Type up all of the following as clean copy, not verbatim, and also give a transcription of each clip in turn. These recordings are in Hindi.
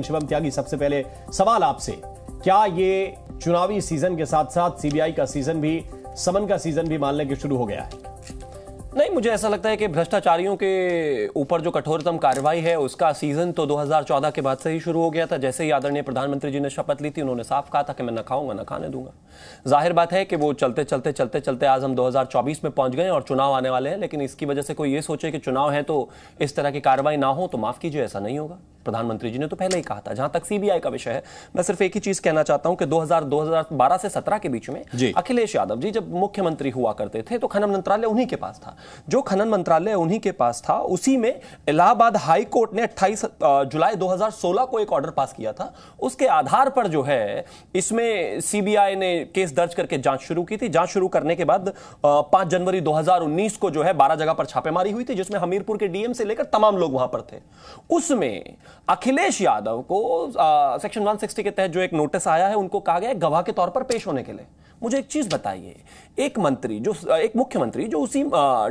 शिवम त्यागी, सबसे पहले सवाल आपसे, क्या ये चुनावी सीजन के साथ साथ सीबीआई का सीजन भी, समन का सीजन भी मानने के शुरू हो गया है? नहीं, मुझे ऐसा लगता है कि भ्रष्टाचारियों के ऊपर जो कठोरतम कार्रवाई है उसका सीजन तो 2014 के बाद से ही शुरू हो गया था। जैसे ही आदरणीय प्रधानमंत्री जी ने शपथ ली थी, उन्होंने साफ कहा था कि मैं न खाऊंगा न खाने दूंगा। जाहिर बात है कि वो चलते चलते आज हम 2024 में पहुंच गए और चुनाव आने वाले हैं। लेकिन इसकी वजह से कोई ये सोचे कि चुनाव है तो इस तरह की कार्रवाई ना हो, तो माफ कीजिए, ऐसा नहीं होगा। प्रधानमंत्री जी ने तो पहले ही कहा था। जहां तक सीबीआई का विषय है, मैं सिर्फ एक ही चीज कहना चाहता हूं कि 2012 से 17 के बीच में अखिलेश यादव जी जब मुख्यमंत्री हुआ करते थे तो खनन मंत्रालय उन्हीं के पास था। जो खनन मंत्रालय उन्हीं के पास था, उसी में इलाहाबाद हाई कोर्ट ने 28 जुलाई 2016 को एक ऑर्डर पास किया था। उसके आधार पर जो है इसमें सीबीआई ने केस दर्ज करके जांच शुरू की थी। जांच शुरू करने के बाद 5 जनवरी 2019 को जो है 12 जगह पर छापेमारी हुई थी, जिसमें हमीरपुर के डीएम से लेकर तमाम लोग वहां पर थे। उसमें अखिलेश यादव को सेक्शन 160 के तहत जो एक नोटिस आया है, उनको कहा गया है गवाह के तौर पर पेश होने के लिए। मुझे एक चीज बताइए, एक मुख्यमंत्री जो उसी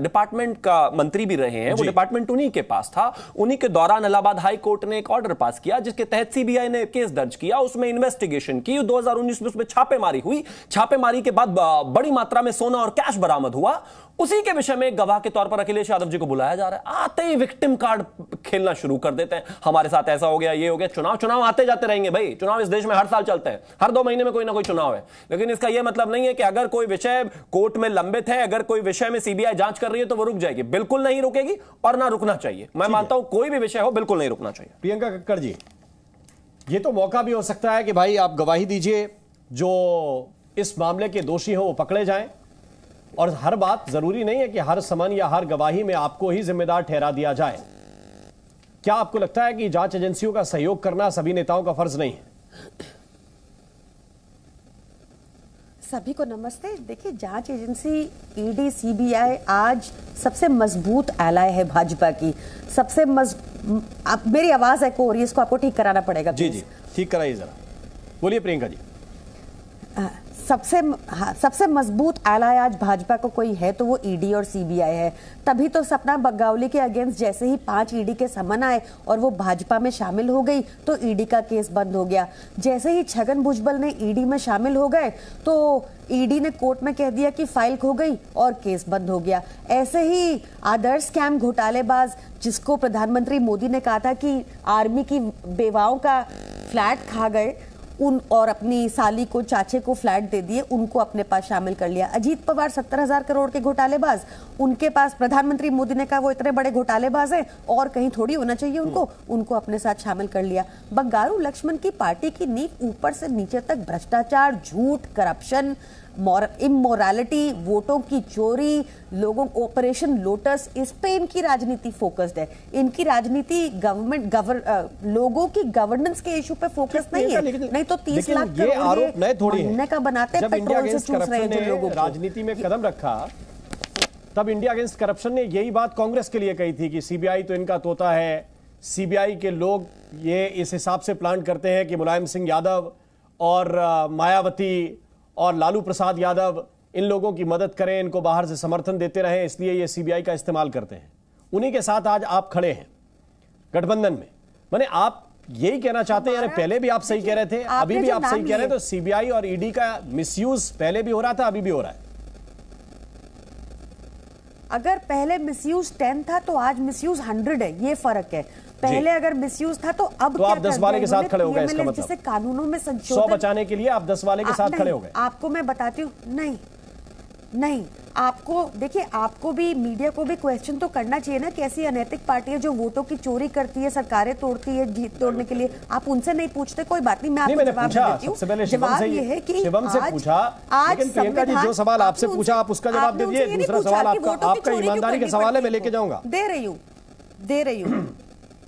डिपार्टमेंट का मंत्री भी रहे हैं, वो डिपार्टमेंट उन्हीं के पास था। उन्हीं के दौरान इलाहाबाद हाई कोर्ट ने एक ऑर्डर पास किया जिसके तहत सीबीआई ने केस दर्ज किया, उसमें इन्वेस्टिगेशन की। 2019 में उसमें छापेमारी हुई। छापेमारी के बाद बड़ी मात्रा में सोना और कैश बरामद हुआ। उसी के विषय में गवाह के तौर पर अखिलेश यादव जी को बुलाया जा रहा है। आते ही विक्टिम कार्ड खेलना शुरू कर देते हैं, हमारे साथ ऐसा हो गया, ये हो गया। चुनाव आते जाते रहेंगे भाई। चुनाव इस देश में हर साल चलते हैं, हर 2 महीने में कोई ना कोई चुनाव है। लेकिन इसका यह मतलब नहीं है कि अगर कोई विषय कोर्ट में लंबित है, अगर कोई विषय में सीबीआई जांच कर रही है तो वो रुक जाएगी। बिल्कुल नहीं रुकेगी और ना रुकना चाहिए। मैं मानता हूं कोई भी विषय हो, बिल्कुल नहीं रुकना चाहिए। प्रियंका कक्कड़ जी, ये तो मौका भी हो सकता है कि भाई आप गवाही दीजिए, जो इस मामले के दोषी हो वो पकड़े जाएं, और हर बात जरूरी नहीं है कि हर समन या हर गवाही में आपको ही जिम्मेदार ठहरा दिया जाए। क्या आपको लगता है कि जांच एजेंसियों का सहयोग करना सभी नेताओं का फर्ज नहीं है? सभी को नमस्ते। देखिए, जांच एजेंसी ईडी सीबीआई आज सबसे मजबूत एलाय है भाजपा की। सबसे मेरी आवाज एको हो रही है, इसको आपको ठीक कराना पड़ेगा। जी ठीक कराइए जरा। बोलिए प्रियंका जी। सबसे मजबूत एलाय आज भाजपा को कोई है तो वो ईडी और सीबीआई है। तभी तो सपना बग्गावली के अगेंस्ट जैसे ही 5 ईडी के समन आए और वो भाजपा में शामिल हो गई तो ईडी का केस बंद हो गया। जैसे ही छगन भुजबल ने ईडी में शामिल हो गए तो ईडी ने कोर्ट में कह दिया कि फाइल खो गई और केस बंद हो गया। ऐसे ही आदर्श स्कैम घोटालेबाज, जिसको प्रधानमंत्री मोदी ने कहा था कि आर्मी की बेवाओं का फ्लैट खा गए और अपनी साली को, चाचे को फ्लैट दे दिए, उनको अपने पास शामिल कर लिया। अजीत पवार 70,000 करोड़ के घोटालेबाज, उनके पास प्रधानमंत्री मोदी ने कहा वो इतने बड़े घोटालेबाज हैं और कहीं थोड़ी होना चाहिए उनको अपने साथ शामिल कर लिया। बंगारू लक्ष्मण की पार्टी की नींव ऊपर से नीचे तक भ्रष्टाचार, झूठ, करप्शन, इमोरालिटी, वोटों की चोरी, लोगों ऑपरेशन लोटस, इस पे इनकी राजनीति फोकस्ड है। इनकी राजनीति लोगों की गवर्नेंस के इशू पे फोकस नहीं है। नहीं तो 30 लाख करोड़ महीने का बनाते हैं, पेट्रोल से चूस रहे हैं लोगों को। राजनीति में कदम रखा, तब इंडिया अगेंस्ट करप्शन ने यही बात कांग्रेस के लिए कही थी कि सीबीआई तो इनका तोता है। सीबीआई के लोग ये इस हिसाब से प्लान करते हैं कि मुलायम सिंह यादव और मायावती और लालू प्रसाद यादव इन लोगों की मदद करें, इनको बाहर से समर्थन देते रहें, इसलिए ये सीबीआई का इस्तेमाल करते हैं। उन्हीं के साथ आज आप खड़े हैं गठबंधन में। माने आप यही कहना चाहते हैं, यानी पहले भी आप सही कह रहे थे, अभी भी आप सही कह रहे हैं, तो सीबीआई और ईडी का मिसयूज पहले भी हो रहा था, अभी भी हो रहा है। अगर पहले मिसयूज 10 था तो आज मिसयूज 100 है, ये फर्क है। पहले अगर मिसयूज था तो अब तो आप 10 वाले के साथ खड़े हो गए, इसका मतलब जैसे कानूनों में 100 बचाने के लिए आप 10 वाले के साथ खड़े हो गए। आपको मैं बताती हूँ, नहीं आपको देखिए, आपको भी, मीडिया को भी क्वेश्चन तो करना चाहिए ना कि ऐसी अनैतिक पार्टियां जो वोटों की चोरी करती है, सरकारें तोड़ती है जीत तोड़ने के लिए, आप उनसे नहीं पूछते? कोई बात नहीं, मैं आपको जवाब देती हूँ। जवाब ये है कि शिवम से पूछा, लेकिन प्रियंका जी जो सवाल आपसे पूछा आप उसका जवाब दे दीजिए। दूसरा सवाल आपका ईमानदारी का सवाल है, मैं लेके जाऊंगा। दे रही हूँ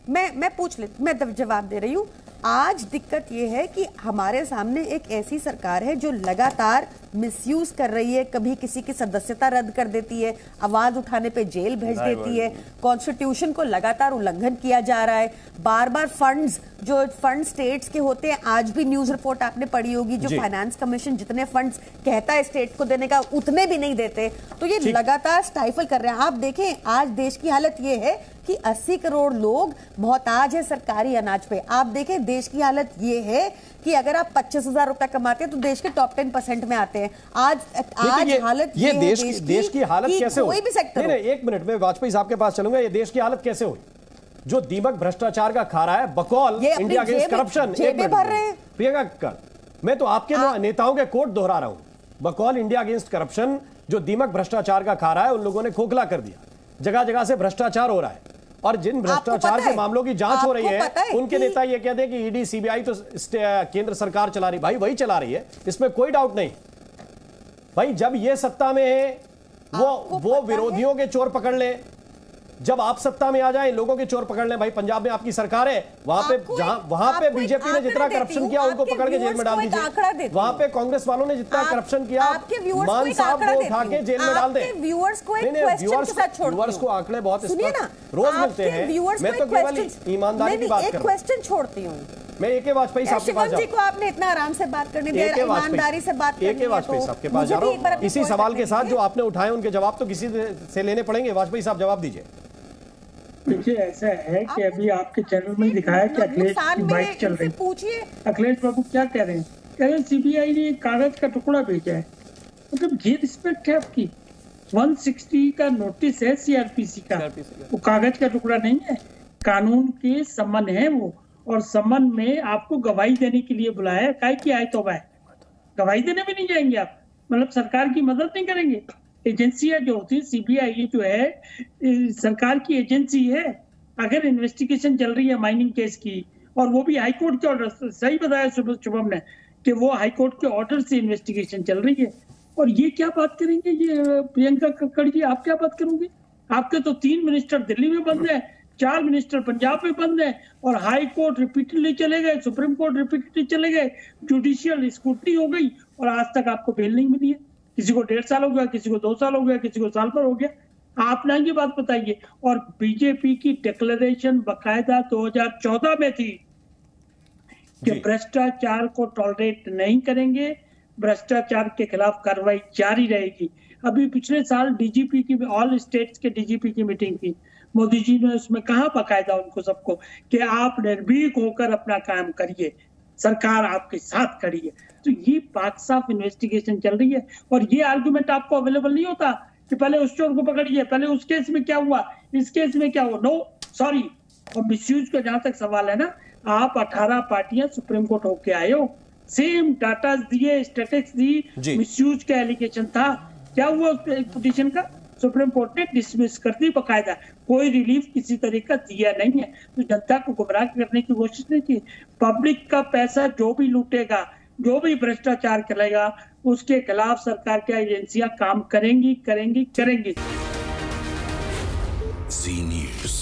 मैं जवाब दे रही हूँ। आज दिक्कत यह है कि हमारे सामने एक ऐसी सरकार है जो लगातार मिसयूज कर रही है। कभी किसी की सदस्यता रद्द कर देती है, आवाज उठाने पे जेल भेज देती है, कॉन्स्टिट्यूशन को लगातार उल्लंघन किया जा रहा है। बार बार फंड्स, जो फंड स्टेट्स के होते हैं, आज भी न्यूज रिपोर्ट आपने पढ़ी होगी, जो फाइनेंस कमीशन जितने फंड्स कहता है स्टेट को देने का, उतने भी नहीं देते। तो ये लगातार स्टाइफल कर रहे हैं। आप देखें आज देश की हालत ये है कि 80 करोड़ लोग मोहताज है सरकारी अनाज पे। आप देखें देश की हालत ये है कि अगर आप 25,000 रुपए कमाते हैं तो देश के टॉप 10% में आते हैं। आज हालत ये देश की हालत कैसे हो? कोई भी सेक्टर नहीं, एक मिनट में वाजपेयी साहब के पास चलूंगा। ये देश की हालत कैसे हुई? जो दीमक भ्रष्टाचार का खा रहा है, बकौल इंडिया अगेंस्ट करप्शन, भर रहे हैं प्रियंका, मैं तो आपके नेताओं के कोट दोहरा रहा हूं। बकौल इंडिया अगेंस्ट करप्शन जो दीमक भ्रष्टाचार का खा रहा है, उन लोगों ने खोखला कर दिया। जगह जगह से भ्रष्टाचार हो रहा है और जिन भ्रष्टाचार के मामलों की जांच हो रही है उनके नेता ये कहते हैं कि ईडी सीबीआई तो केंद्र सरकार चला रही। भाई वही चला रही है, इसमें कोई डाउट नहीं। भाई जब ये सत्ता में है वो विरोधियों के चोर पकड़ ले, जब आप सत्ता में आ जाए लोगों के चोर पकड़ लें। भाई पंजाब में आपकी सरकार है, वहां पे बीजेपी ने जितना करप्शन किया उनको पकड़ के जेल में डाल दीजिए। वहां पे कांग्रेस वालों ने जितना करप्शन किया, मान साहब को उठा के जेल में डाल दें। व्यूअर्स को आंकड़े बहुत रोज मिलते हैं। मैं तो केवल ईमानदारी की बात कर रहा हूं। क्वेश्चन छोड़ती हूँ मैं। ए के वाजपेयी साहब के पास जी को आपने इतना आराम से बात करने दिया, ईमानदारी से बात करनी है। ए के वाजपेयी साहब के पास जा रहा हूं। इसी सवाल के साथ जो आपने उठाए उनके जवाब तो किसी से लेने पड़ेंगे। वाजपेयी साहब जवाब दीजिए। देखिए ऐसा है कि अभी आपके चैनल में दिखाया कि अखिलेश की बाइक चल रही है। अखिलेश बाबू क्या कह रहे हैं? कह रहे हैं सीबीआई ने कागज का टुकड़ा भेजा है। मतलब ये रिस्पेक्ट है आपकी? 160 का नोटिस है सीआरपीसी का, वो कागज का टुकड़ा नहीं है। कानून के सम्मन है वो, और सम्मन में आपको गवाही देने के लिए बुलाया है। काय की आए तो गवाही देने भी नहीं जाएंगे आप? मतलब सरकार की मदद नहीं करेंगे? एजेंसियां जो होती है, सीबीआई जो है सरकार की एजेंसी है। अगर इन्वेस्टिगेशन चल रही है माइनिंग केस की, और वो भी हाईकोर्ट के ऑर्डर, सही बताया शुभम ने कि वो हाईकोर्ट के ऑर्डर से इन्वेस्टिगेशन चल रही है। और ये क्या बात करेंगे ये प्रियंका कक्कड़ जी? आप क्या बात करोगे? आपके तो 3 मिनिस्टर दिल्ली में बंद है, 4 मिनिस्टर पंजाब में बंद है, और हाई कोर्ट रिपीटेडली चले गए, सुप्रीम कोर्ट रिपीटेडली चले गए, जुडिशियल स्क्रूटनी हो गई, और आज तक आपको बेल नहीं मिली है। किसी को 1.5 साल हो गया, किसी को 2 साल हो गया, किसी को साल भर हो गया। आप ना ये बात बताइए। और बीजेपी की डिक्लेरेशन बकायदा 2014 में थी कि भ्रष्टाचार को टॉलरेट नहीं करेंगे, भ्रष्टाचार के खिलाफ कार्रवाई जारी रहेगी। अभी पिछले साल डीजीपी की, ऑल स्टेट्स के डीजीपी की मीटिंग थी। मोदी जी ने उसमें कहा बकायदा उनको सबको कि आप निर्भीक होकर अपना काम करिए, सरकार आपके साथ खड़ी है। तो ये पाक साफ इन्वेस्टिगेशन चल रही है। और ये आर्गुमेंट आपको अवेलेबल नहीं होता कि पहले उस चोर को पकड़िए, पहले उस केस में क्या हुआ, इस केस में क्या हुआ। No sorry. और मिसयूज का जहां तक सवाल है ना, आप 18 पार्टियां सुप्रीम कोर्ट होके आए हो, सेम डाटा दिए, स्टैटिस्टिक्स दी, मिसयूज का एलिगेशन था। क्या हुआ उस पिटीशन का? सुप्रीम कोर्ट ने डिसमिस कर दी बकायदा। कोई रिलीफ किसी तरह का दिया नहीं है। तो जनता को गुमराह करने की कोशिश नहीं की। पब्लिक का पैसा जो भी लूटेगा, जो भी भ्रष्टाचार करेगा, उसके खिलाफ सरकार की एजेंसियां काम करेंगी। जी न्यूज़।